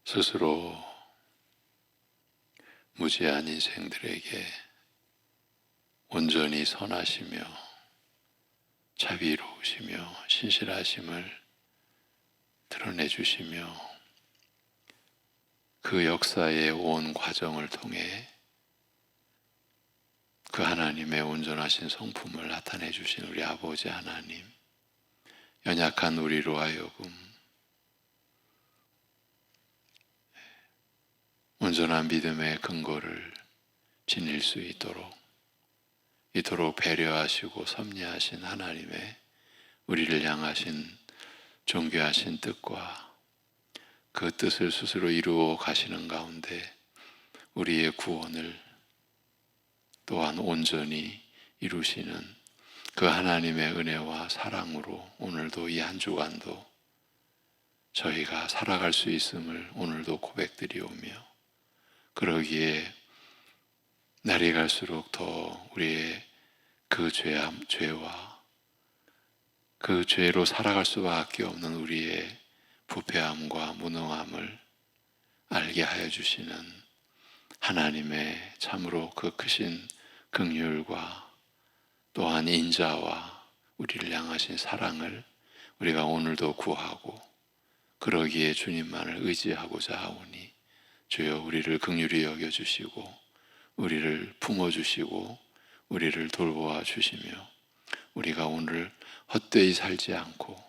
스스로 무지한 인생들에게 온전히 선하시며 자비로우시며 신실하심을 드러내주시며 그 역사의 온 과정을 통해 그 하나님의 온전하신 성품을 나타내 주신 우리 아버지 하나님, 연약한 우리로 하여금 온전한 믿음의 근거를 지닐 수 이토록 배려하시고 섭리하신 하나님의 우리를 향하신 존귀하신 뜻과 그 뜻을 스스로 이루어 가시는 가운데 우리의 구원을 또한 온전히 이루시는 그 하나님의 은혜와 사랑으로 오늘도 이 한 주간도 저희가 살아갈 수 있음을 오늘도 고백드리오며, 그러기에 날이 갈수록 더 우리의 그 죄와 그 죄로 살아갈 수밖에 없는 우리의 부패함과 무능함을 알게 하여 주시는 하나님의 참으로 그 크신 긍휼과 또한 인자와 우리를 향하신 사랑을 우리가 오늘도 구하고, 그러기에 주님만을 의지하고자 하오니 주여 우리를 긍휼히 여겨주시고 우리를 품어주시고 우리를 돌보아 주시며 우리가 오늘 헛되이 살지 않고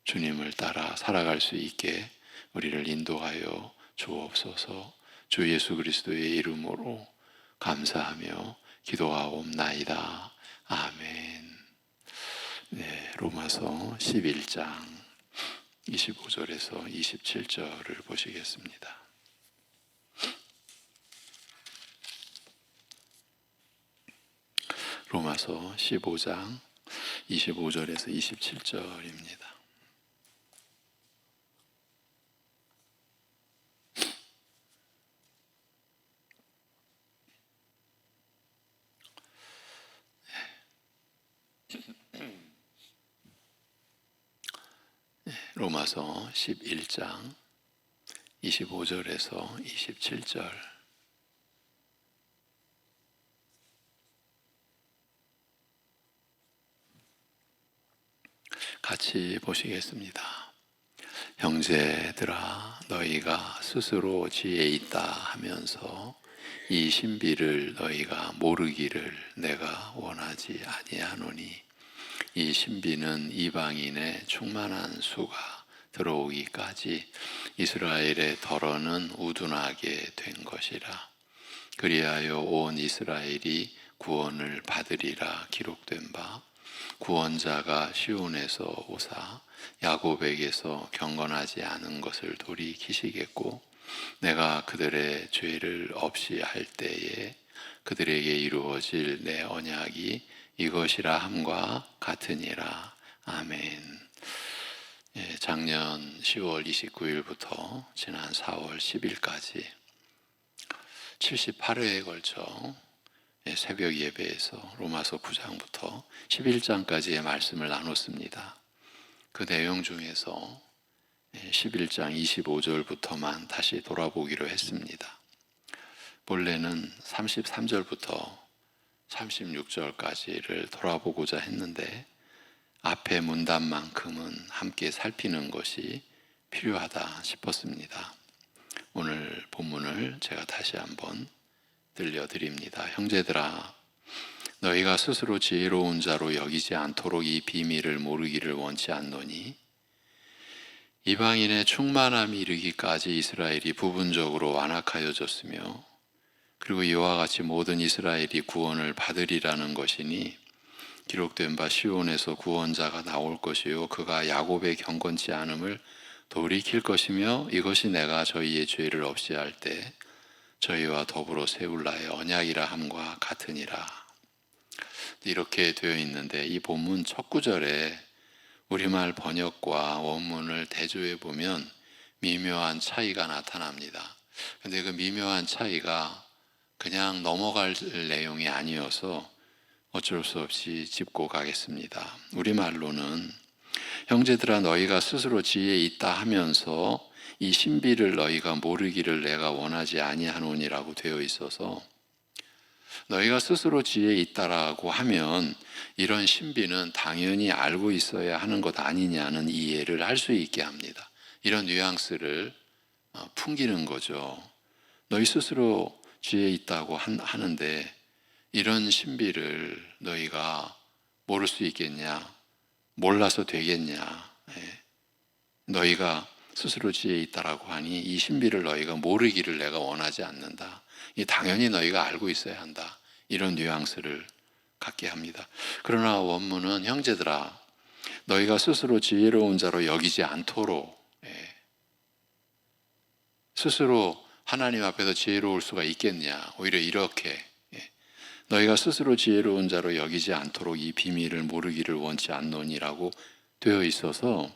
주님을 따라 살아갈 수 있게 우리를 인도하여 주옵소서. 주 예수 그리스도의 이름으로 감사하며 기도하옵나이다. 아멘. 네, 로마서 11장 25절에서 27절을 보시겠습니다. 로마서 15장 25절에서 27절입니다. 로마서 11장 25절에서 27절. 같이 보시겠습니다. 형제들아, 너희가 스스로 지혜 있다 하면서 이 신비를 너희가 모르기를 내가 원하지 아니하노니, 이 신비는 이방인의 충만한 수가 들어오기까지 이스라엘의 덜어는 우둔하게 된 것이라. 그리하여 온 이스라엘이 구원을 받으리라 기록된 바, 구원자가 시온에서 오사 야곱에게서 경건하지 않은 것을 돌이키시겠고, 내가 그들의 죄를 없이 할 때에 그들에게 이루어질 내 언약이 이것이라 함과 같으니라. 아멘. 작년 10월 29일부터 지난 4월 10일까지 78회에 걸쳐 새벽 예배에서 로마서 9장부터 11장까지의 말씀을 나눴습니다. 그 내용 중에서 11장 25절부터만 다시 돌아보기로 했습니다. 본래는 33절부터 36절까지를 돌아보고자 했는데 앞에 문단만큼은 함께 살피는 것이 필요하다 싶었습니다. 오늘 본문을 제가 다시 한번 들려드립니다. 형제들아, 너희가 스스로 지혜로운 자로 여기지 않도록 이 비밀을 모르기를 원치 않노니, 이방인의 충만함이 이르기까지 이스라엘이 부분적으로 완악하여졌으며, 그리고 이와 같이 모든 이스라엘이 구원을 받으리라는 것이니, 기록된 바 시온에서 구원자가 나올 것이요 그가 야곱의 경건치 않음을 돌이킬 것이며, 이것이 내가 저희의 죄를 없이 할 때 저희와 더불어 세울 나의 언약이라 함과 같으니라. 이렇게 되어 있는데, 이 본문 첫 구절에 우리말 번역과 원문을 대조해 보면 미묘한 차이가 나타납니다. 근데 그 미묘한 차이가 그냥 넘어갈 내용이 아니어서 어쩔 수 없이 짚고 가겠습니다. 우리말로는 형제들아, 너희가 스스로 지혜 있다 하면서 이 신비를 너희가 모르기를 내가 원하지 아니하노니라고 되어 있어서 너희가 스스로 지혜에 있다라고 하면 이런 신비는 당연히 알고 있어야 하는 것 아니냐는 이해를 할 수 있게 합니다. 이런 뉘앙스를 풍기는 거죠. 너희 스스로 지혜에 있다고 하는데 이런 신비를 너희가 모를 수 있겠냐? 몰라서 되겠냐? 너희가 스스로 지혜에 있다라고 하니 이 신비를 너희가 모르기를 내가 원하지 않는다. 이 당연히 너희가 알고 있어야 한다. 이런 뉘앙스를 갖게 합니다. 그러나 원문은 형제들아 너희가 스스로 지혜로운 자로 여기지 않도록 스스로 하나님 앞에서 지혜로울 수가 있겠냐. 오히려 이렇게 너희가 스스로 지혜로운 자로 여기지 않도록 이 비밀을 모르기를 원치 않노니라고 되어 있어서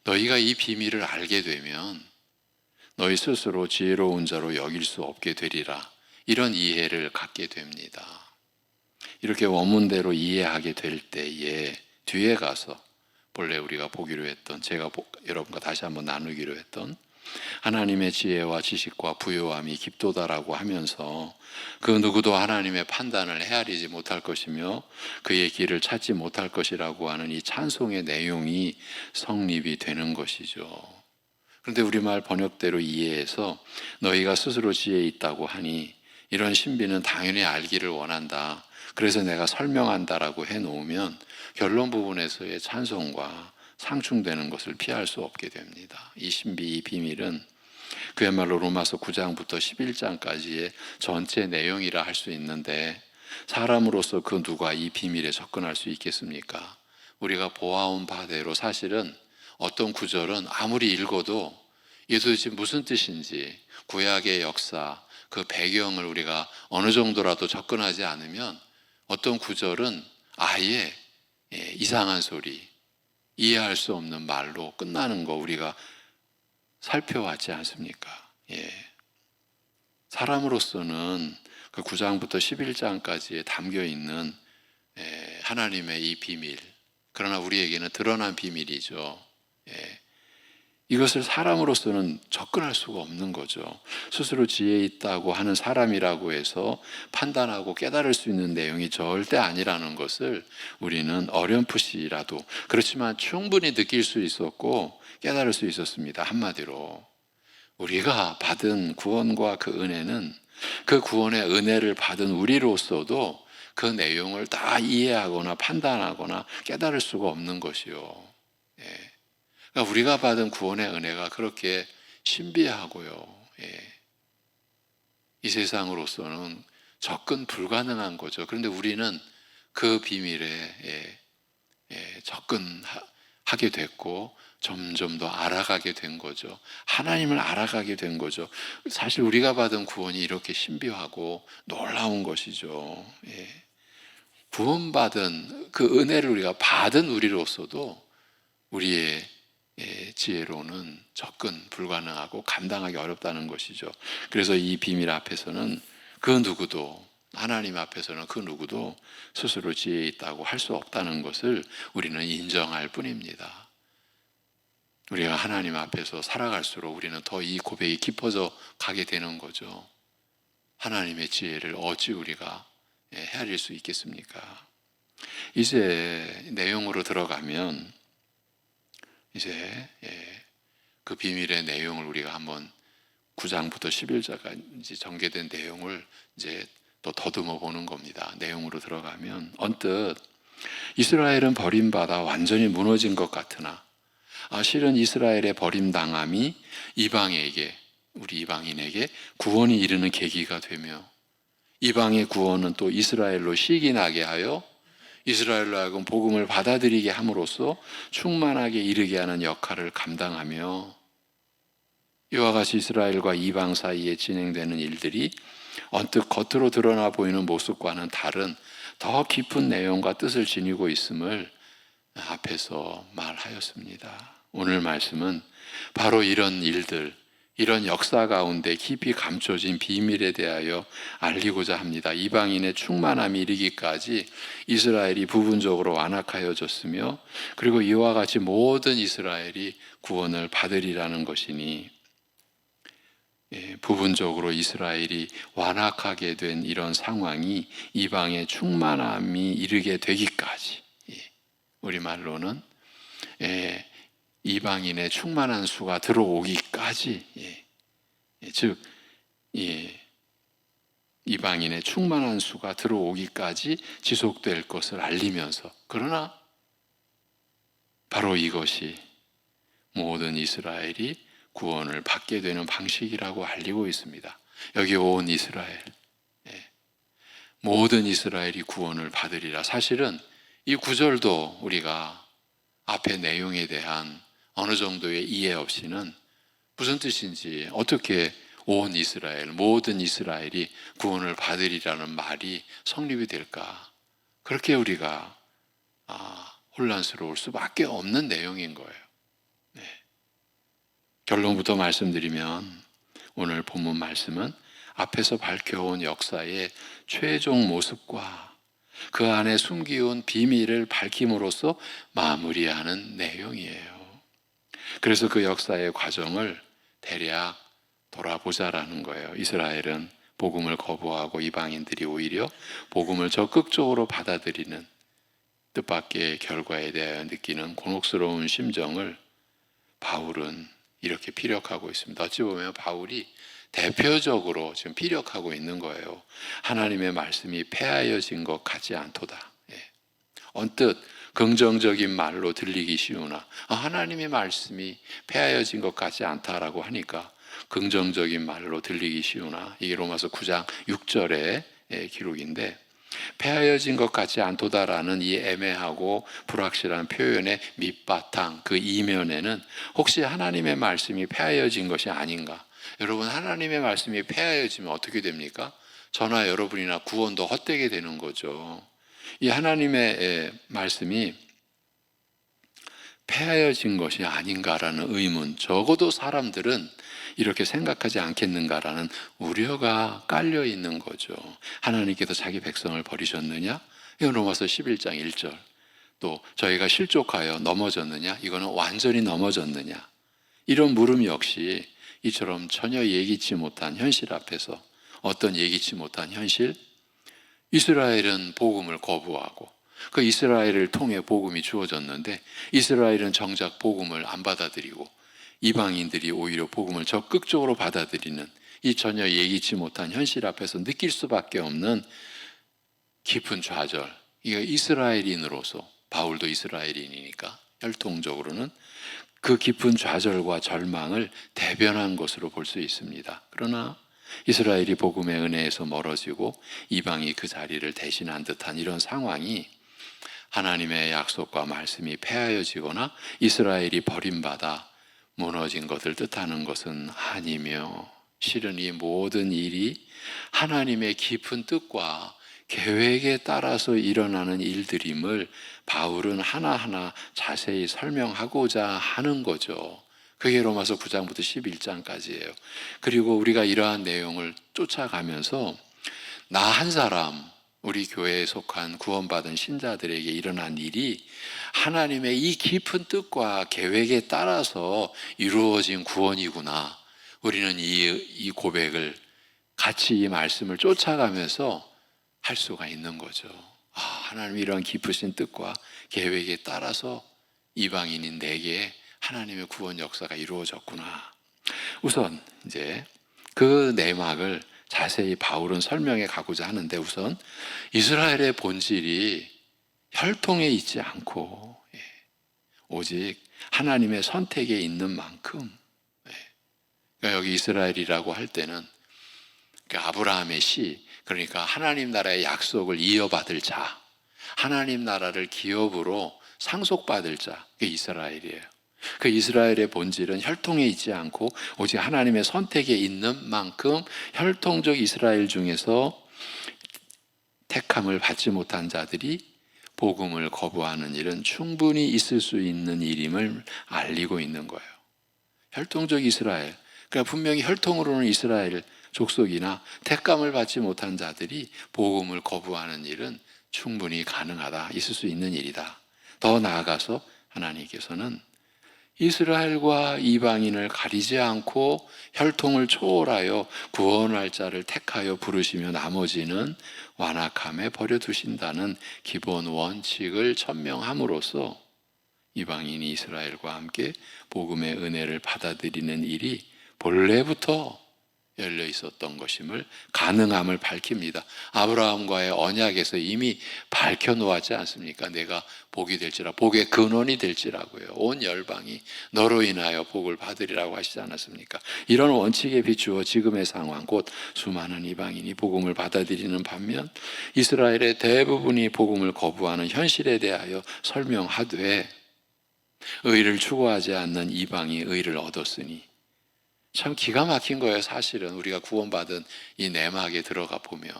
너희가 이 비밀을 알게 되면 너희 스스로 지혜로운 자로 여길 수 없게 되리라. 이런 이해를 갖게 됩니다. 이렇게 원문대로 이해하게 될 때에 뒤에 가서 본래 우리가 보기로 했던 제가 여러분과 다시 한번 나누기로 했던 하나님의 지혜와 지식과 부요함이 깊도다라고 하면서 그 누구도 하나님의 판단을 헤아리지 못할 것이며 그의 길을 찾지 못할 것이라고 하는 이 찬송의 내용이 성립이 되는 것이죠. 그런데 우리말 번역대로 이해해서 너희가 스스로 지혜에 있다고 하니 이런 신비는 당연히 알기를 원한다. 그래서 내가 설명한다라고 해놓으면 결론 부분에서의 찬송과 상충되는 것을 피할 수 없게 됩니다. 이 신비, 이 비밀은 그야말로 로마서 9장부터 11장까지의 전체 내용이라 할 수 있는데 사람으로서 그 누가 이 비밀에 접근할 수 있겠습니까? 우리가 보아온 바대로 사실은 어떤 구절은 아무리 읽어도 이게 도대체 무슨 뜻인지 구약의 역사, 그 배경을 우리가 어느 정도라도 접근하지 않으면 어떤 구절은 아예 이상한 소리, 이해할 수 없는 말로 끝나는 거 우리가 살펴왔지 않습니까? 사람으로서는 그 9장부터 11장까지에 담겨 있는 하나님의 이 비밀, 그러나 우리에게는 드러난 비밀이죠. 이것을 사람으로서는 접근할 수가 없는 거죠. 스스로 지혜 있다고 하는 사람이라고 해서 판단하고 깨달을 수 있는 내용이 절대 아니라는 것을 우리는 어렴풋이라도 그렇지만 충분히 느낄 수 있었고 깨달을 수 있었습니다. 한마디로 우리가 받은 구원과 그 은혜는 그 구원의 은혜를 받은 우리로서도 그 내용을 다 이해하거나 판단하거나 깨달을 수가 없는 것이요. 그러니까 우리가 받은 구원의 은혜가 그렇게 신비하고요. 이 세상으로서는 접근 불가능한 거죠. 그런데 우리는 그 비밀에 접근하게 됐고 점점 더 알아가게 된 거죠. 하나님을 알아가게 된 거죠. 사실 우리가 받은 구원이 이렇게 신비하고 놀라운 것이죠. 구원받은 그 은혜를 우리가 받은 우리로서도 우리의 지혜로는 접근 불가능하고 감당하기 어렵다는 것이죠. 그래서 이 비밀 앞에서는 그 누구도 하나님 앞에서는 그 누구도 스스로 지혜에 있다고 할 수 없다는 것을 우리는 인정할 뿐입니다. 우리가 하나님 앞에서 살아갈수록 우리는 더 이 고백이 깊어져 가게 되는 거죠. 하나님의 지혜를 어찌 우리가 헤아릴 수 있겠습니까? 이제 내용으로 들어가면 이제 그 비밀의 내용을 우리가 한번 9장부터 11장까지 전개된 내용을 이제 또 더듬어 보는 겁니다. 내용으로 들어가면 언뜻 이스라엘은 버림받아 완전히 무너진 것 같으나 실은 이스라엘의 버림당함이 이방에게 우리 이방인에게 구원이 이르는 계기가 되며 이방의 구원은 또 이스라엘로 시기나게 하여 이스라엘로 하여금 복음을 받아들이게 함으로써 충만하게 이르게 하는 역할을 감당하며 이와 같이 이스라엘과 이방 사이에 진행되는 일들이 언뜻 겉으로 드러나 보이는 모습과는 다른 더 깊은 내용과 뜻을 지니고 있음을 앞에서 말하였습니다. 오늘 말씀은 바로 이런 일들, 이런 역사 가운데 깊이 감춰진 비밀에 대하여 알리고자 합니다. 이방인의 충만함이 이르기까지 이스라엘이 부분적으로 완악하여졌으며 그리고 이와 같이 모든 이스라엘이 구원을 받으리라는 것이니 부분적으로 이스라엘이 완악하게 된 이런 상황이 이방의 충만함이 이르게 되기까지, 우리말로는 이방인의 충만한 수가 들어오기까지, 즉 이방인의 충만한 수가 들어오기까지 지속될 것을 알리면서, 그러나 바로 이것이 모든 이스라엘이 구원을 받게 되는 방식이라고 알리고 있습니다. 여기 온 이스라엘, 모든 이스라엘이 구원을 받으리라. 사실은 이 구절도 우리가 앞의 내용에 대한 어느 정도의 이해 없이는 무슨 뜻인지, 어떻게 온 이스라엘, 모든 이스라엘이 구원을 받으리라는 말이 성립이 될까, 그렇게 우리가 혼란스러울 수밖에 없는 내용인 거예요. 결론부터 말씀드리면 오늘 본문 말씀은 앞에서 밝혀온 역사의 최종 모습과 그 안에 숨기운 비밀을 밝힘으로써 마무리하는 내용이에요. 그래서 그 역사의 과정을 대략 돌아보자라는 거예요. 이스라엘은 복음을 거부하고 이방인들이 오히려 복음을 적극적으로 받아들이는 뜻밖의 결과에 대하여 느끼는 곤혹스러운 심정을 바울은 이렇게 피력하고 있습니다. 어찌 보면 바울이 대표적으로 지금 피력하고 있는 거예요. 하나님의 말씀이 폐하여진 것 같지 않도다. 언뜻 긍정적인 말로 들리기 쉬우나 하나님의 말씀이 폐하여진 것 같지 않다라고 하니까 긍정적인 말로 들리기 쉬우나, 이게 로마서 9장 6절의 기록인데, 폐하여진 것 같지 않도다라는 이 애매하고 불확실한 표현의 밑바탕, 그 이면에는 혹시 하나님의 말씀이 폐하여진 것이 아닌가? 여러분, 하나님의 말씀이 폐하여지면 어떻게 됩니까? 저나 여러분이나 구원도 헛되게 되는 거죠. 이 하나님의 말씀이 폐하여진 것이 아닌가라는 의문, 적어도 사람들은 이렇게 생각하지 않겠는가라는 우려가 깔려 있는 거죠. 하나님께서 자기 백성을 버리셨느냐? 이건 로마서 11장 1절. 또 저희가 실족하여 넘어졌느냐? 이거는 완전히 넘어졌느냐? 이런 물음 역시 이처럼 전혀 예기치 못한 현실 앞에서, 어떤 예기치 못한 현실? 이스라엘은 복음을 거부하고 그 이스라엘을 통해 복음이 주어졌는데, 이스라엘은 정작 복음을 안 받아들이고 이방인들이 오히려 복음을 적극적으로 받아들이는 이 전혀 예기치 못한 현실 앞에서 느낄 수밖에 없는 깊은 좌절. 이게 이스라엘인으로서, 바울도 이스라엘인이니까 혈통적으로는 그 깊은 좌절과 절망을 대변한 것으로 볼 수 있습니다. 그러나 이스라엘이 복음의 은혜에서 멀어지고 이방이 그 자리를 대신한 듯한 이런 상황이 하나님의 약속과 말씀이 폐하여지거나 이스라엘이 버림받아 무너진 것을 뜻하는 것은 아니며, 실은 이 모든 일이 하나님의 깊은 뜻과 계획에 따라서 일어나는 일들임을 바울은 하나하나 자세히 설명하고자 하는 거죠. 그게 로마서 9장부터 11장까지예요. 그리고 우리가 이러한 내용을 쫓아가면서 나 한 사람, 우리 교회에 속한 구원받은 신자들에게 일어난 일이 하나님의 이 깊은 뜻과 계획에 따라서 이루어진 구원이구나. 우리는 이 고백을 같이 이 말씀을 쫓아가면서 할 수가 있는 거죠. 하나님이 이런 깊으신 뜻과 계획에 따라서 이방인인 내게 하나님의 구원 역사가 이루어졌구나. 우선 이제 그 내막을 자세히 바울은 설명해 가고자 하는데, 우선 이스라엘의 본질이 혈통에 있지 않고 오직 하나님의 선택에 있는 만큼, 그러니까 여기 이스라엘이라고 할 때는 아브라함의 씨, 그러니까 하나님 나라의 약속을 이어받을 자, 하나님 나라를 기업으로 상속받을 자, 그게 이스라엘이에요. 그 이스라엘의 본질은 혈통에 있지 않고 오직 하나님의 선택에 있는 만큼 혈통적 이스라엘 중에서 택함을 받지 못한 자들이 복음을 거부하는 일은 충분히 있을 수 있는 일임을 알리고 있는 거예요. 혈통적 이스라엘, 그러니까 분명히 혈통으로는 이스라엘 족속이나 택감을 받지 못한 자들이 복음을 거부하는 일은 충분히 가능하다, 있을 수 있는 일이다. 더 나아가서 하나님께서는 이스라엘과 이방인을 가리지 않고 혈통을 초월하여 구원할 자를 택하여 부르시며 나머지는 완악함에 버려두신다는 기본 원칙을 천명함으로써 이방인이 이스라엘과 함께 복음의 은혜를 받아들이는 일이 본래부터 열려 있었던 것임을, 가능함을 밝힙니다. 아브라함과의 언약에서 이미 밝혀놓았지 않습니까? 내가 복이 될지라, 복의 근원이 될지라고요. 온 열방이 너로 인하여 복을 받으리라고 하시지 않았습니까? 이런 원칙에 비추어 지금의 상황, 곧 수많은 이방인이 복음을 받아들이는 반면 이스라엘의 대부분이 복음을 거부하는 현실에 대하여 설명하되, 의를 추구하지 않는 이방이 의를 얻었으니, 참 기가 막힌 거예요. 사실은 우리가 구원받은 이 내막에 들어가 보면,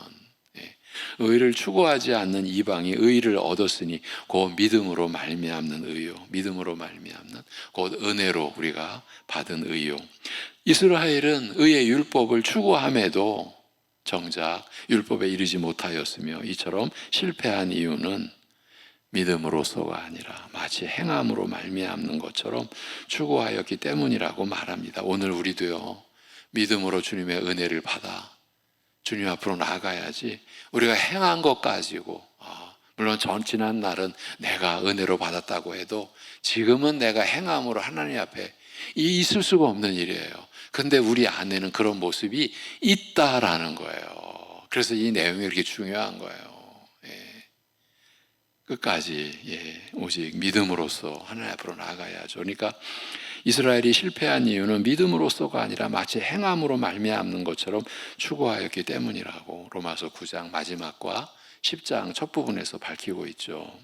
의를 추구하지 않는 이방이 의를 얻었으니 곧 믿음으로 말미암는 의요, 믿음으로 말미암는 곧 은혜로 우리가 받은 의요. 이스라엘은 의의 율법을 추구함에도 정작 율법에 이르지 못하였으며, 이처럼 실패한 이유는 믿음으로서가 아니라 마치 행함으로 말미암는 것처럼 추구하였기 때문이라고 말합니다. 오늘 우리도요, 믿음으로 주님의 은혜를 받아 주님 앞으로 나아가야지, 우리가 행한 것 가지고, 물론 지난 날은 내가 은혜로 받았다고 해도 지금은 내가 행함으로 하나님 앞에 있을 수가 없는 일이에요. 근데 우리 안에는 그런 모습이 있다라는 거예요. 그래서 이 내용이 이렇게 중요한 거예요. 끝까지 오직 믿음으로써 하나님 앞으로 나아가야죠. 그러니까 이스라엘이 실패한 이유는 믿음으로써가 아니라 마치 행함으로 말미암는 것처럼 추구하였기 때문이라고 로마서 9장 마지막과 10장 첫 부분에서 밝히고 있죠.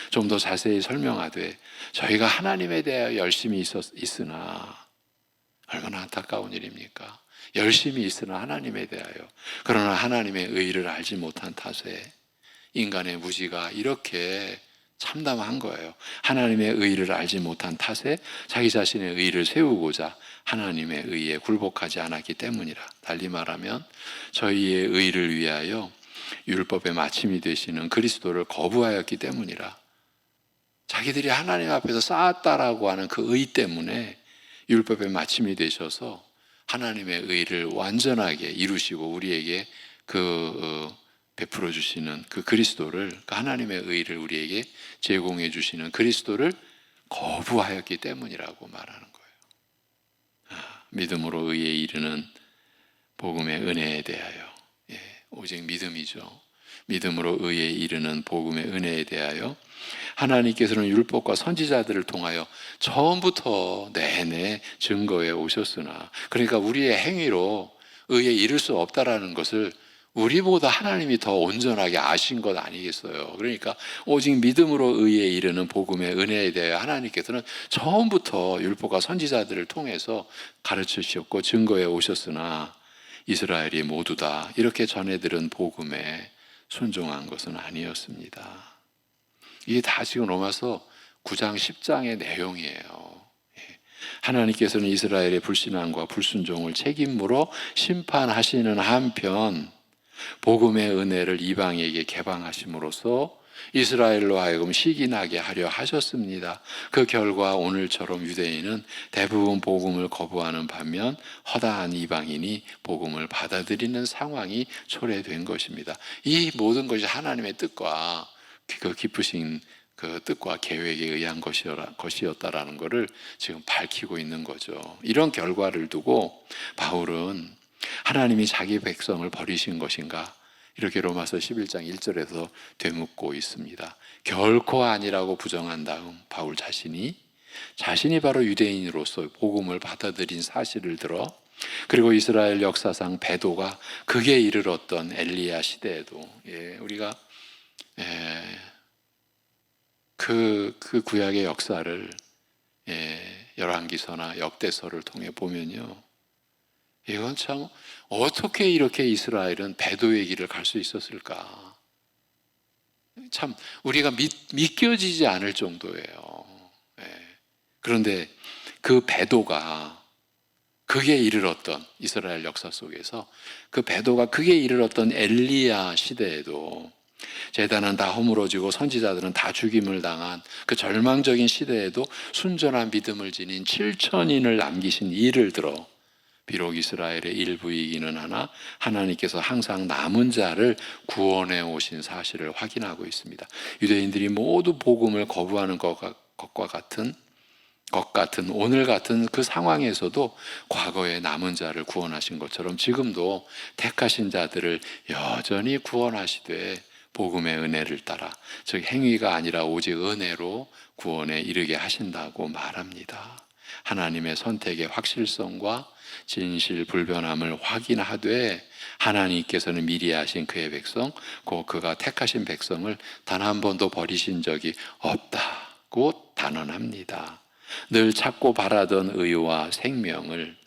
좀 더 자세히 설명하되, 저희가 하나님에 대하여 열심히 있으나, 얼마나 안타까운 일입니까? 열심히 있으나 하나님에 대하여, 그러나 하나님의 의를 알지 못한 탓에 인간의 무지가 이렇게 참담한 거예요. 하나님의 의를 알지 못한 탓에 자기 자신의 의를 세우고자 하나님의 의에 굴복하지 않았기 때문이라. 달리 말하면 저희의 의를 위하여 율법의 마침이 되시는 그리스도를 거부하였기 때문이라. 자기들이 하나님 앞에서 쌓았다라고 하는 그 의 때문에 율법의 마침이 되셔서 하나님의 의를 완전하게 이루시고 우리에게 베풀어 주시는 그 그리스도를, 그 하나님의 의를 우리에게 제공해 주시는 그리스도를 거부하였기 때문이라고 말하는 거예요. 믿음으로 의에 이르는 복음의 은혜에 대하여, 오직 믿음이죠. 믿음으로 의에 이르는 복음의 은혜에 대하여 하나님께서는 율법과 선지자들을 통하여 처음부터 내내 증거해 오셨으나, 그러니까 우리의 행위로 의에 이를 수 없다라는 것을 우리보다 하나님이 더 온전하게 아신 것 아니겠어요? 그러니까 오직 믿음으로 의에 이르는 복음의 은혜에 대해 하나님께서는 처음부터 율법과 선지자들을 통해서 가르쳐 주셨고 증거해 오셨으나, 이스라엘이 모두 다 이렇게 전해들은 복음에 순종한 것은 아니었습니다. 이게 다 지금 로마서 9장 10장의 내용이에요. 하나님께서는 이스라엘의 불신앙과 불순종을 책임으로 심판하시는 한편, 복음의 은혜를 이방에게 개방하심으로써 이스라엘로 하여금 시기나게 하려 하셨습니다. 그 결과 오늘처럼 유대인은 대부분 복음을 거부하는 반면 허다한 이방인이 복음을 받아들이는 상황이 초래된 것입니다. 이 모든 것이 하나님의 뜻과 그 깊으신 그 뜻과 계획에 의한 것이었다라는 것을 지금 밝히고 있는 거죠. 이런 결과를 두고 바울은 하나님이 자기 백성을 버리신 것인가? 이렇게 로마서 11장 1절에서 되묻고 있습니다. 결코 아니라고 부정한 다음 바울 자신이 바로 유대인으로서 복음을 받아들인 사실을 들어, 그리고 이스라엘 역사상 배도가 극에 이르렀던 엘리야 시대에도, 우리가 그 구약의 역사를 열왕기서나 역대서를 통해 보면요, 이건 참 어떻게 이렇게 이스라엘은 배도의 길을 갈 수 있었을까? 참 우리가 믿겨지지 않을 정도예요. 그런데 그 배도가 극에 이르렀던 이스라엘 역사 속에서, 그 배도가 극에 이르렀던 엘리야 시대에도 제단은 다 허물어지고 선지자들은 다 죽임을 당한 그 절망적인 시대에도 순전한 믿음을 지닌 7천인을 남기신 이를 들어 비록 이스라엘의 일부이기는 하나 하나님께서 항상 남은 자를 구원해 오신 사실을 확인하고 있습니다. 유대인들이 모두 복음을 거부하는 것과 같은 오늘 같은 그 상황에서도 과거에 남은 자를 구원하신 것처럼 지금도 택하신 자들을 여전히 구원하시되 복음의 은혜를 따라, 즉 행위가 아니라 오직 은혜로 구원에 이르게 하신다고 말합니다. 하나님의 선택의 확실성과 진실 불변함을 확인하되 하나님께서는 미리 하신 그의 백성, 곧 그가 택하신 백성을 단 한 번도 버리신 적이 없다고 단언합니다. 늘 찾고 바라던 의와 생명을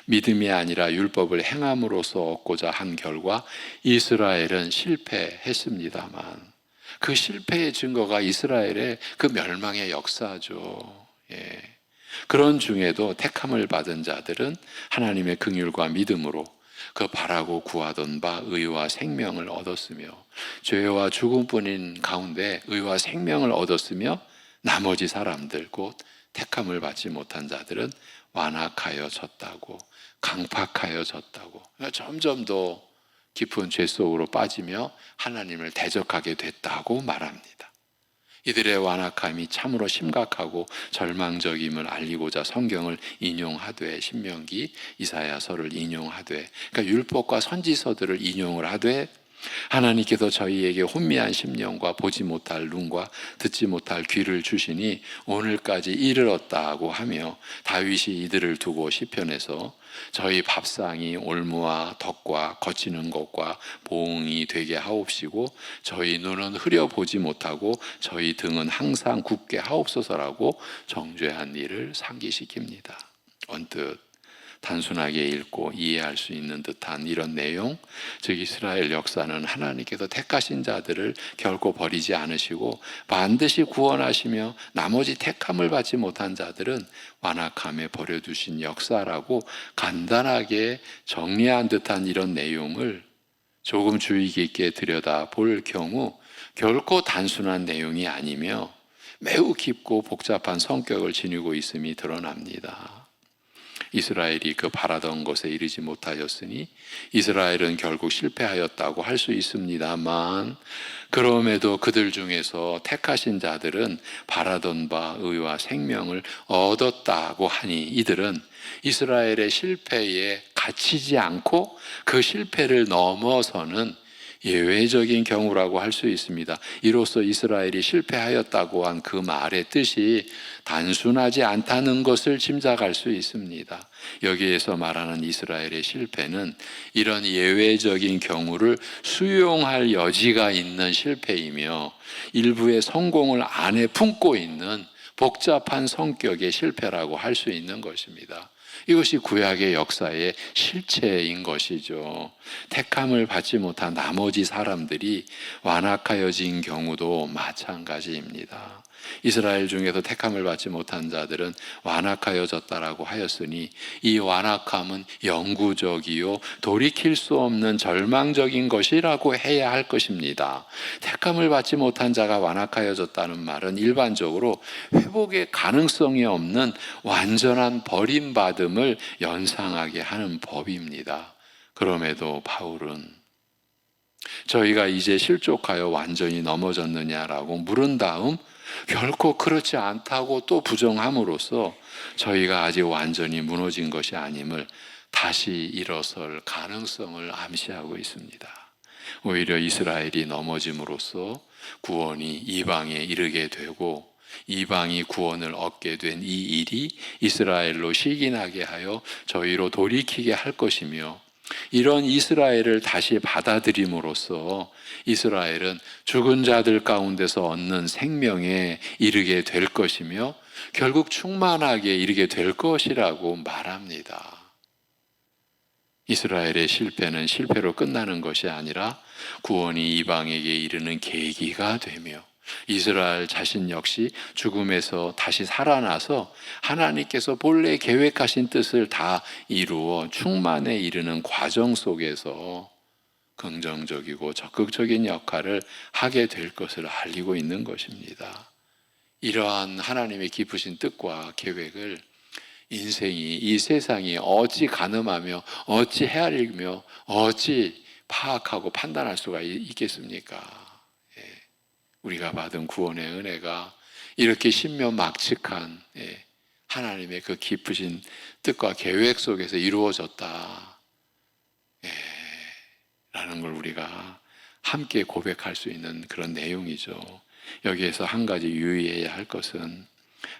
믿음이 아니라 율법을 행함으로써 얻고자 한 결과 이스라엘은 실패했습니다만 그 실패의 증거가 이스라엘의 그 멸망의 역사죠. 그런 중에도 택함을 받은 자들은 하나님의 긍휼과 믿음으로 그 바라고 구하던 바 의와 생명을 얻었으며, 죄와 죽음뿐인 가운데 의와 생명을 얻었으며, 나머지 사람들 곧 택함을 받지 못한 자들은 완악하여 졌다고, 강팍하여 졌다고, 그러니까 점점 더 깊은 죄 속으로 빠지며 하나님을 대적하게 됐다고 말합니다. 이들의 완악함이 참으로 심각하고 절망적임을 알리고자 성경을 인용하되, 신명기, 이사야서를 인용하되, 그러니까 율법과 선지서들을 인용을 하되, 하나님께서 저희에게 혼미한 심령과 보지 못할 눈과 듣지 못할 귀를 주시니 오늘까지 이르렀다고 하며, 다윗이 이들을 두고 시편에서 저희 밥상이 올무와 덕과 거치는 것과 보응이 되게 하옵시고 저희 눈은 흐려보지 못하고 저희 등은 항상 굳게 하옵소서라고 정죄한 일을 상기시킵니다. 언뜻 단순하게 읽고 이해할 수 있는 듯한 이런 내용, 즉 이스라엘 역사는 하나님께서 택하신 자들을 결코 버리지 않으시고 반드시 구원하시며 나머지 택함을 받지 못한 자들은 완악함에 버려두신 역사라고 간단하게 정리한 듯한 이런 내용을 조금 주의 깊게 들여다볼 경우 결코 단순한 내용이 아니며 매우 깊고 복잡한 성격을 지니고 있음이 드러납니다. 이스라엘이 그 바라던 것에 이르지 못하였으니 이스라엘은 결국 실패하였다고 할 수 있습니다만, 그럼에도 그들 중에서 택하신 자들은 바라던 바 의와 생명을 얻었다고 하니 이들은 이스라엘의 실패에 갇히지 않고 그 실패를 넘어서는 예외적인 경우라고 할 수 있습니다. 이로써 이스라엘이 실패하였다고 한 그 말의 뜻이 단순하지 않다는 것을 짐작할 수 있습니다. 여기에서 말하는 이스라엘의 실패는 이런 예외적인 경우를 수용할 여지가 있는 실패이며 일부의 성공을 안에 품고 있는 복잡한 성격의 실패라고 할 수 있는 것입니다. 이것이 구약의 역사의 실체인 것이죠. 택함을 받지 못한 나머지 사람들이 완악하여진 경우도 마찬가지입니다. 이스라엘 중에서 택함을 받지 못한 자들은 완악하여졌다라고 하였으니 이 완악함은 영구적이요 돌이킬 수 없는 절망적인 것이라고 해야 할 것입니다. 택함을 받지 못한 자가 완악하여졌다는 말은 일반적으로 회복의 가능성이 없는 완전한 버림받음을 연상하게 하는 법입니다. 그럼에도 바울은 저희가 이제 실족하여 완전히 넘어졌느냐라고 물은 다음 결코 그렇지 않다고 또 부정함으로써 저희가 아직 완전히 무너진 것이 아님을 다시 일어설 가능성을 암시하고 있습니다. 오히려 이스라엘이 넘어짐으로써 구원이 이방에 이르게 되고 이방이 구원을 얻게 된 이 일이 이스라엘로 시기나게 하여 저희로 돌이키게 할 것이며, 이런 이스라엘을 다시 받아들임으로써 이스라엘은 죽은 자들 가운데서 얻는 생명에 이르게 될 것이며 결국 충만하게 이르게 될 것이라고 말합니다. 이스라엘의 실패는 실패로 끝나는 것이 아니라 구원이 이방에게 이르는 계기가 되며 이스라엘 자신 역시 죽음에서 다시 살아나서 하나님께서 본래 계획하신 뜻을 다 이루어 충만에 이르는 과정 속에서 긍정적이고 적극적인 역할을 하게 될 것을 알리고 있는 것입니다. 이러한 하나님의 깊으신 뜻과 계획을 인생이, 이 세상이 어찌 가늠하며 어찌 헤아리며 어찌 파악하고 판단할 수가 있겠습니까? 예. 우리가 받은 구원의 은혜가 이렇게 신묘막측한 하나님의 그 깊으신 뜻과 계획 속에서 이루어졌다 라는 걸 우리가 함께 고백할 수 있는 그런 내용이죠. 여기에서 한 가지 유의해야 할 것은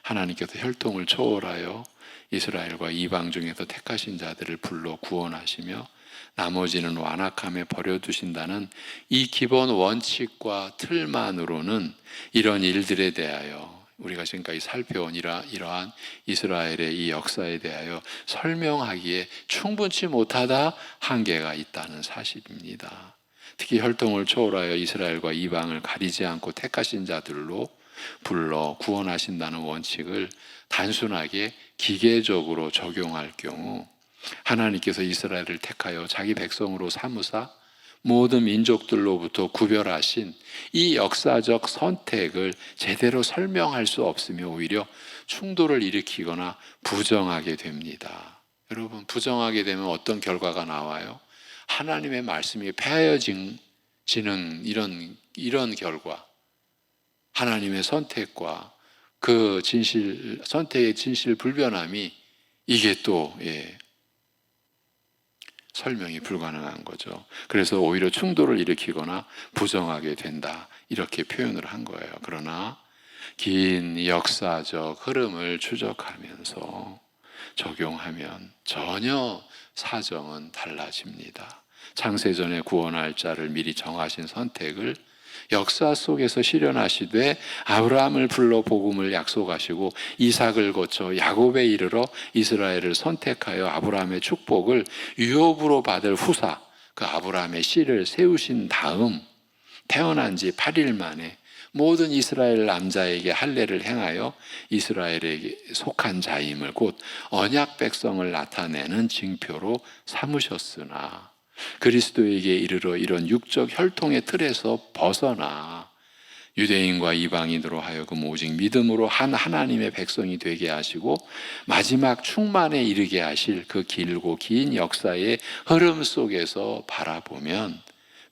하나님께서 혈통을 초월하여 이스라엘과 이방 중에서 택하신 자들을 불러 구원하시며 나머지는 완악함에 버려두신다는 이 기본 원칙과 틀만으로는 이런 일들에 대하여 우리가 지금까지 살펴온 이러한 이스라엘의 이 역사에 대하여 설명하기에 충분치 못하다 한계가 있다는 사실입니다. 특히 혈통을 초월하여 이스라엘과 이방을 가리지 않고 택하신 자들로 불러 구원하신다는 원칙을 단순하게 기계적으로 적용할 경우 하나님께서 이스라엘을 택하여 자기 백성으로 삼으사 모든 민족들로부터 구별하신 이 역사적 선택을 제대로 설명할 수 없으며 오히려 충돌을 일으키거나 부정하게 됩니다. 여러분, 부정하게 되면 어떤 결과가 나와요? 하나님의 말씀이 폐하여지는 이런 결과, 하나님의 선택과 그 선택의 진실 불변함이 이게 또 설명이 불가능한 거죠. 그래서 오히려 충돌을 일으키거나 부정하게 된다, 이렇게 표현을 한 거예요. 그러나 긴 역사적 흐름을 추적하면서 적용하면 전혀 사정은 달라집니다. 창세전에 구원할 자를 미리 정하신 선택을 역사 속에서 실현하시되 아브라함을 불러 복음을 약속하시고 이삭을 거쳐 야곱에 이르러 이스라엘을 선택하여 아브라함의 축복을 유업으로 받을 후사, 그 아브라함의 씨를 세우신 다음 태어난 지 8일 만에 모든 이스라엘 남자에게 할례를 행하여 이스라엘에게 속한 자임을 곧 언약 백성을 나타내는 징표로 삼으셨으나 그리스도에게 이르러 이런 육적 혈통의 틀에서 벗어나 유대인과 이방인으로 하여금 오직 믿음으로 한 하나님의 백성이 되게 하시고 마지막 충만에 이르게 하실 그 길고 긴 역사의 흐름 속에서 바라보면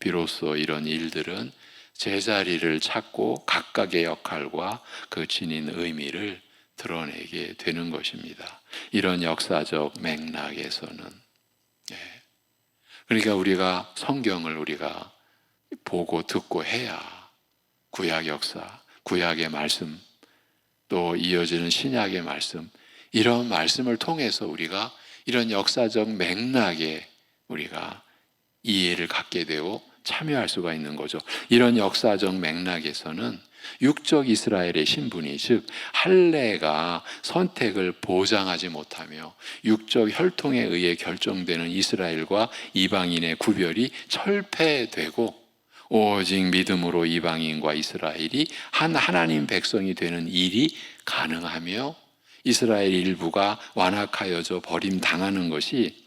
비로소 이런 일들은 제자리를 찾고 각각의 역할과 그 지닌 의미를 드러내게 되는 것입니다. 이런 역사적 맥락에서는 그러니까 우리가 성경을 우리가 보고 듣고 해야 구약 역사, 구약의 말씀, 또 이어지는 신약의 말씀, 이런 말씀을 통해서 우리가 이런 역사적 맥락에 우리가 이해를 갖게 되고 참여할 수가 있는 거죠. 이런 역사적 맥락에서는 육적 이스라엘의 신분이, 즉 할례가 선택을 보장하지 못하며 육적 혈통에 의해 결정되는 이스라엘과 이방인의 구별이 철폐되고 오직 믿음으로 이방인과 이스라엘이 한 하나님 백성이 되는 일이 가능하며 이스라엘 일부가 완악하여져 버림당하는 것이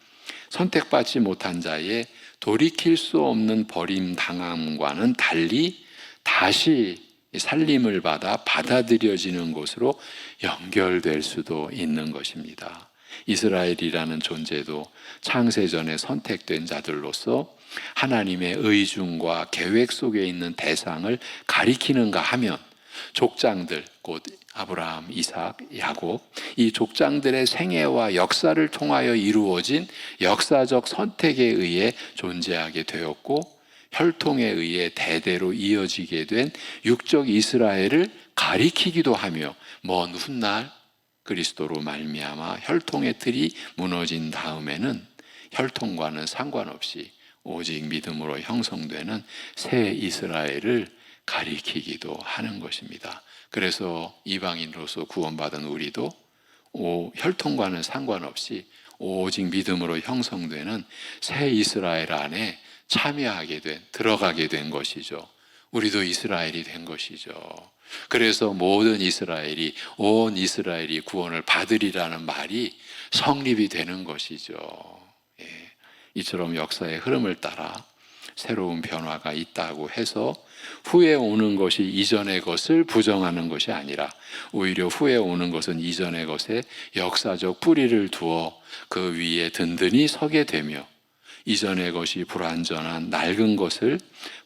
선택받지 못한 자의 돌이킬 수 없는 버림당함과는 달리 다시 살림을 받아 받아들여지는 것으로 연결될 수도 있는 것입니다. 이스라엘이라는 존재도 창세전에 선택된 자들로서 하나님의 의중과 계획 속에 있는 대상을 가리키는가 하면 족장들, 곧 아브라함, 이삭, 야곱, 이 족장들의 생애와 역사를 통하여 이루어진 역사적 선택에 의해 존재하게 되었고 혈통에 의해 대대로 이어지게 된 육적 이스라엘을 가리키기도 하며 먼 훗날 그리스도로 말미암아 혈통의 틀이 무너진 다음에는 혈통과는 상관없이 오직 믿음으로 형성되는 새 이스라엘을 가리키기도 하는 것입니다. 그래서 이방인으로서 구원받은 우리도 혈통과는 상관없이 오직 믿음으로 형성되는 새 이스라엘 안에 참여하게 된, 들어가게 된 것이죠. 우리도 이스라엘이 된 것이죠. 그래서 모든 이스라엘이, 온 이스라엘이 구원을 받으리라는 말이 성립이 되는 것이죠. 이처럼 역사의 흐름을 따라 새로운 변화가 있다고 해서 후에 오는 것이 이전의 것을 부정하는 것이 아니라 오히려 후에 오는 것은 이전의 것에 역사적 뿌리를 두어 그 위에 든든히 서게 되며 이전의 것이 불완전한 낡은 것을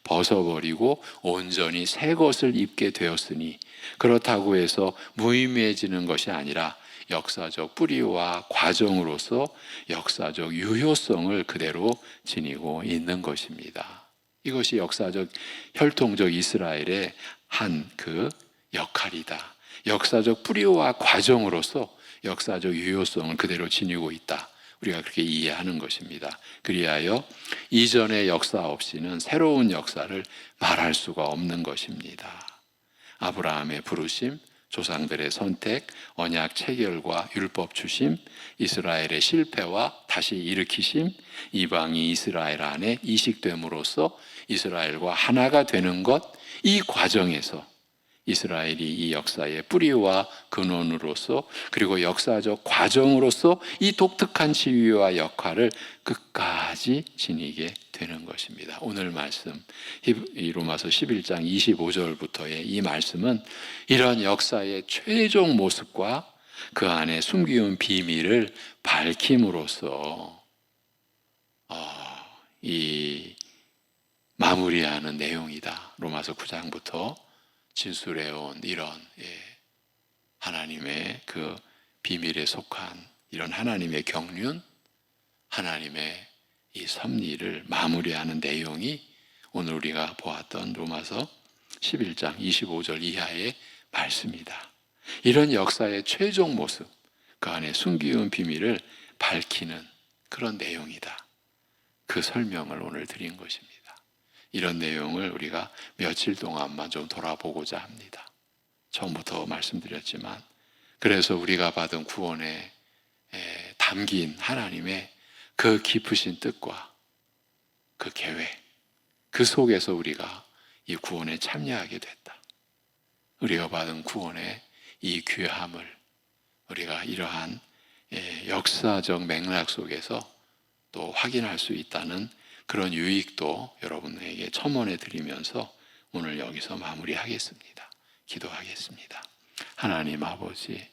벗어버리고 온전히 새 것을 입게 되었으니 그렇다고 해서 무의미해지는 것이 아니라 역사적 뿌리와 과정으로서 역사적 유효성을 그대로 지니고 있는 것입니다. 이것이 역사적 혈통적 이스라엘의 한 그 역할이다. 역사적 뿌리와 과정으로서 역사적 유효성을 그대로 지니고 있다. 우리가 그렇게 이해하는 것입니다. 그리하여 이전의 역사 없이는 새로운 역사를 말할 수가 없는 것입니다. 아브라함의 부르심, 조상들의 선택, 언약 체결과 율법 주심, 이스라엘의 실패와 다시 일으키심, 이방이 이스라엘 안에 이식됨으로써 이스라엘과 하나가 되는 것, 이 과정에서 이스라엘이 이 역사의 뿌리와 근원으로서 그리고 역사적 과정으로서 이 독특한 지위와 역할을 끝까지 지니게 되는 것입니다. 오늘 말씀 로마서 11장 25절부터의 이 말씀은 이런 역사의 최종 모습과 그 안에 숨겨온 비밀을 밝힘으로써 이 마무리하는 내용이다. 로마서 9장부터 진술해온 이런 하나님의 그 비밀에 속한 이런 하나님의 경륜, 하나님의 이 섭리를 마무리하는 내용이 오늘 우리가 보았던 로마서 11장 25절 이하의 말씀이다. 이런 역사의 최종 모습, 그 안에 숨기운 비밀을 밝히는 그런 내용이다. 그 설명을 오늘 드린 것입니다. 이런 내용을 우리가 며칠 동안만 좀 돌아보고자 합니다. 처음부터 말씀드렸지만 그래서 우리가 받은 구원에 담긴 하나님의 그 깊으신 뜻과 그 계획, 그 속에서 우리가 이 구원에 참여하게 됐다. 우리가 받은 구원의 이 귀함을 우리가 이러한 역사적 맥락 속에서 또 확인할 수 있다는 그런 유익도 여러분에게 첨언해 드리면서 오늘 여기서 마무리하겠습니다. 기도하겠습니다. 하나님 아버지,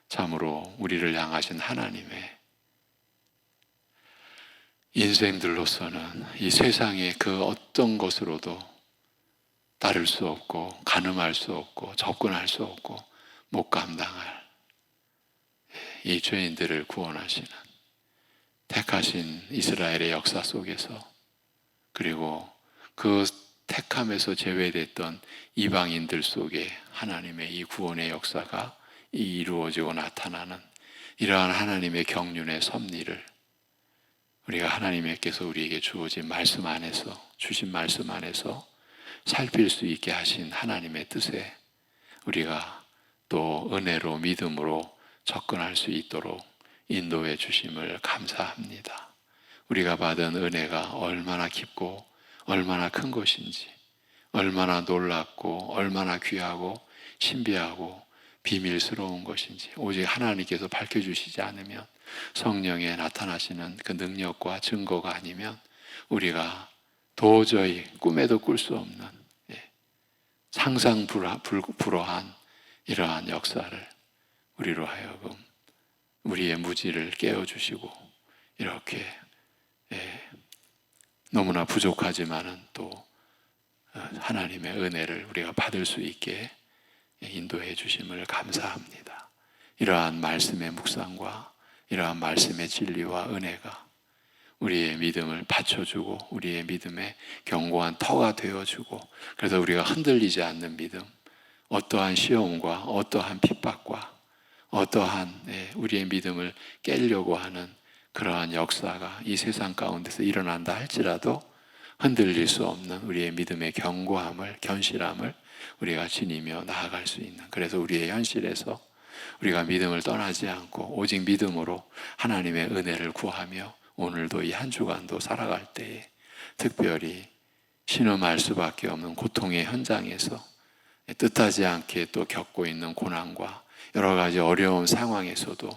참으로 우리를 향하신 하나님의 인생들로서는 이 세상의 그 어떤 것으로도 따를 수 없고 가늠할 수 없고 접근할 수 없고 못 감당할 이 죄인들을 구원하시는 택하신 이스라엘의 역사 속에서 그리고 그 택함에서 제외됐던 이방인들 속에 하나님의 이 구원의 역사가 이루어지고 나타나는 이러한 하나님의 경륜의 섭리를 우리가 하나님께서 우리에게 주어진 말씀 안에서 주신 말씀 안에서 살필 수 있게 하신 하나님의 뜻에 우리가 또 은혜로 믿음으로 접근할 수 있도록 인도해 주심을 감사합니다. 우리가 받은 은혜가 얼마나 깊고 얼마나 큰 것인지, 얼마나 놀랍고 얼마나 귀하고 신비하고 비밀스러운 것인지 오직 하나님께서 밝혀주시지 않으면 성령에 나타나시는 그 능력과 증거가 아니면 우리가 도저히 꿈에도 꿀 수 없는 상상불허한 이러한 역사를 우리로 하여금 우리의 무지를 깨워주시고 이렇게 너무나 부족하지만은 또 하나님의 은혜를 우리가 받을 수 있게 인도해 주심을 감사합니다. 이러한 말씀의 묵상과 이러한 말씀의 진리와 은혜가 우리의 믿음을 받쳐주고 우리의 믿음의 견고한 터가 되어주고 그래서 우리가 흔들리지 않는 믿음, 어떠한 시험과 어떠한 핍박과 어떠한 우리의 믿음을 깨려고 하는 그러한 역사가 이 세상 가운데서 일어난다 할지라도 흔들릴 수 없는 우리의 믿음의 견고함을, 견실함을 우리가 지니며 나아갈 수 있는 그래서 우리의 현실에서 우리가 믿음을 떠나지 않고 오직 믿음으로 하나님의 은혜를 구하며 오늘도 이 한 주간도 살아갈 때에 특별히 신음할 수밖에 없는 고통의 현장에서 뜻하지 않게 또 겪고 있는 고난과 여러 가지 어려운 상황에서도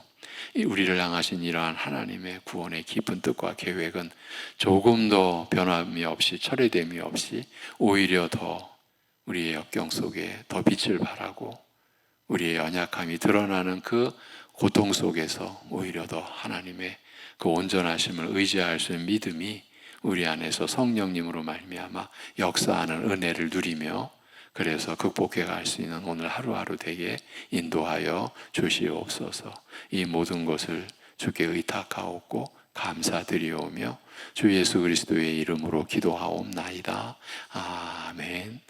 우리를 향하신 이러한 하나님의 구원의 깊은 뜻과 계획은 조금도 변함이 없이 철회됨이 없이 오히려 더 우리의 역경 속에 더 빛을 발하고 우리의 연약함이 드러나는 그 고통 속에서 오히려 더 하나님의 그 온전하심을 의지할 수 있는 믿음이 우리 안에서 성령님으로 말미암아 역사하는 은혜를 누리며 그래서 극복해 갈 수 있는 오늘 하루하루 되게 인도하여 주시옵소서. 이 모든 것을 주께 의탁하옵고 감사드리오며 주 예수 그리스도의 이름으로 기도하옵나이다. 아멘.